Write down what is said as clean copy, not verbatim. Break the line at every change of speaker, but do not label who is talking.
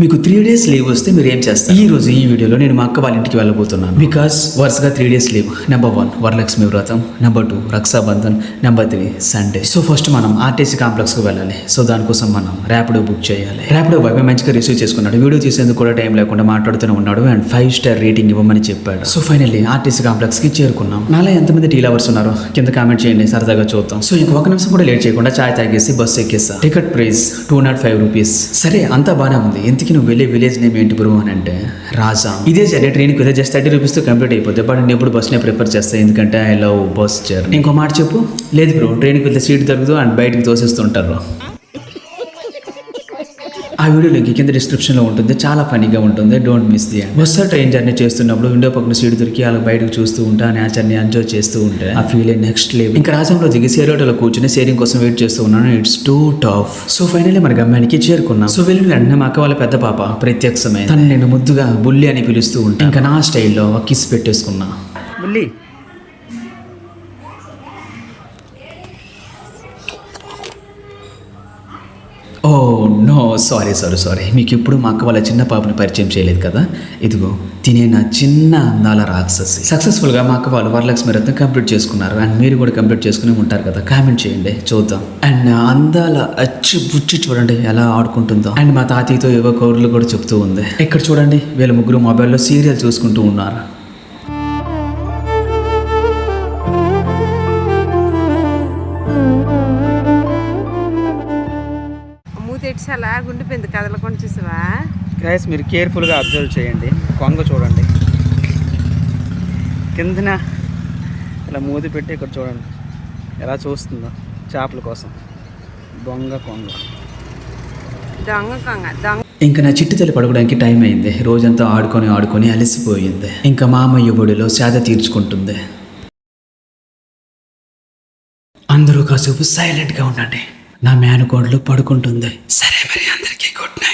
మీకు 3 days leave వస్తే మీరు ఏం చేస్తారు? ఈ రోజు ఈ వీడియోలో నేను మా అక్క వాళ్ళ ఇంటికి వెళ్ళబోతున్నాను. బికాస్ వరుసగా 3 days leave. Number 1 Varalakshmi Vratam, number 2 Raksha Bandhan, number 3 Sunday. So first మనం ఆర్టీసీ కాంప్లెక్స్ కు వెళ్ళాలి. సో దానికోసం మనం ర్యాపిడో బుక్ చేయాలి. ర్యాపిడో బాయ్ మంచిగా రిసీవ్ చేసుకున్నాడు. వీడియో తీసేందుకు కూడా టైం లేకుండా మాట్లాడుతూనే ఉన్నాడు అండ్ 5 star రేటింగ్ ఇవ్వమని చెప్పాడు. సో ఫైనల్లీ ఆర్టీసీ కాంప్లెక్స్ కి చేరుకున్నాం. నాలో ఎంతమంది టీ లవర్స్ ఉన్నారు కింద కామెంట్ చేయండి, సరదాగా చూద్దాం. సో ఇంకొక నిమిషం కూడా లేట్ చేయకుండా చాయ్ తాగేసి బస్సు ఎక్కేసా. Ticket price 205 rupees. సరే అంతా బాగానే ఉంది. ఎందుకు నువ్వు వెళ్ళే విలేజ్ నేమ్ ఏంటి బ్రో అని అంటే రాజా. ఇదే సరే ట్రైన్కి వెళ్ళి జస్ట్ 30 రూపీస్ తో కంప్లీట్ అయిపోతుంది. బట్ నేను ఎప్పుడు బస్నే ప్రిఫర్ చేస్తాను, ఎందుకంటే ఐ లవ్ బస్ జర్నీ. ఇంకో మాట చెప్పు. లేదు బ్రో, ట్రైన్కి వెళ్తే సీట్ దొరకదు అండ్ బయటకు తోసేస్తుంటారు. ఆ వీడియో లింక్ కింద డిస్క్రిప్షన్లో ఉంటుంది, చాలా ఫనీగా ఉంటుంది. Don't miss the. Bus train journey చేస్తున్నప్పుడు విండో పక్కన సీట్ దొరికి అలా బయటకు చూస్తూ ఉంటా, నేచర్ని ఎంజాయ్ చేస్తూ ఉంటే ఆ ఫీల్ నెక్స్ట్ లెవెల్. ఇంకా రాజంలో దిగి షేరోటలో కూర్చొని షేరింగ్ కోసం వెయిట్ చేస్తూ ఉన్నాను. It's two tough. So finally మన గమ్యానికి చేరుకున్నాం. సో వెళ్ళిన వెంటనే మా అక్క వాళ్ళ పెద్ద పాప ప్రత్యక్షమే. తను నేను ముద్దుగా బుల్లి అని పిలుస్తూ ఉంటా. ఇంకా నా స్టైల్లో కిస్ పెట్టేసుకున్నా. బుల్లి ఓ నో, సారీ మీకు ఎప్పుడు మా అక్క వాళ్ళ చిన్న పాపని పరిచయం చేయలేదు కదా. ఇదిగో తినే నా చిన్న అందాల రాక్షసి. సక్సెస్ఫుల్గా మా అక్క వాళ్ళు వరలక్ష్మి వ్రతం కంప్లీట్ చేసుకున్నారు అండ్ మీరు కూడా కంప్లీట్ చేసుకుని ఉంటారు కదా. కామెంట్ చేయండి చూద్దాం. అండ్ నా అందాల అచ్చి బుచ్చి చూడండి ఎలా ఆడుకుంటుందో. అండ్ మా తాతయ్యతో ఏవో కౌరులు కూడా చెప్తూ ఉంది. ఇక్కడ చూడండి వీళ్ళ ముగ్గురు మొబైల్లో సీరియల్ చూసుకుంటూ ఉన్నారు.
అలా గుండిపోయింది కదలకుండా చూసావా
గైస్, మీరు కేర్ఫుల్గా అబ్జర్వ్ చేయండి. కొంగ చూడండి కిందన ఇలా మూది పెట్టి ఇక్కడ చూడండి ఎలా చూస్తుందో చేపల కోసం. దొంగ కొంగ. ఇంకా నా చిట్టు తల్లి పడుకోవడానికి టైం అయింది. రోజంతా ఆడుకొని అలసిపోయింది. ఇంకా మామయ్య ఒడిలో సేద తీర్చుకుంటుంది. అందరూ కాసేపు సైలెంట్గా ఉండండి. నా మేనకోడలు పడుకుంటుంది. సరే మరి అందరికీ గుడ్ నైట్.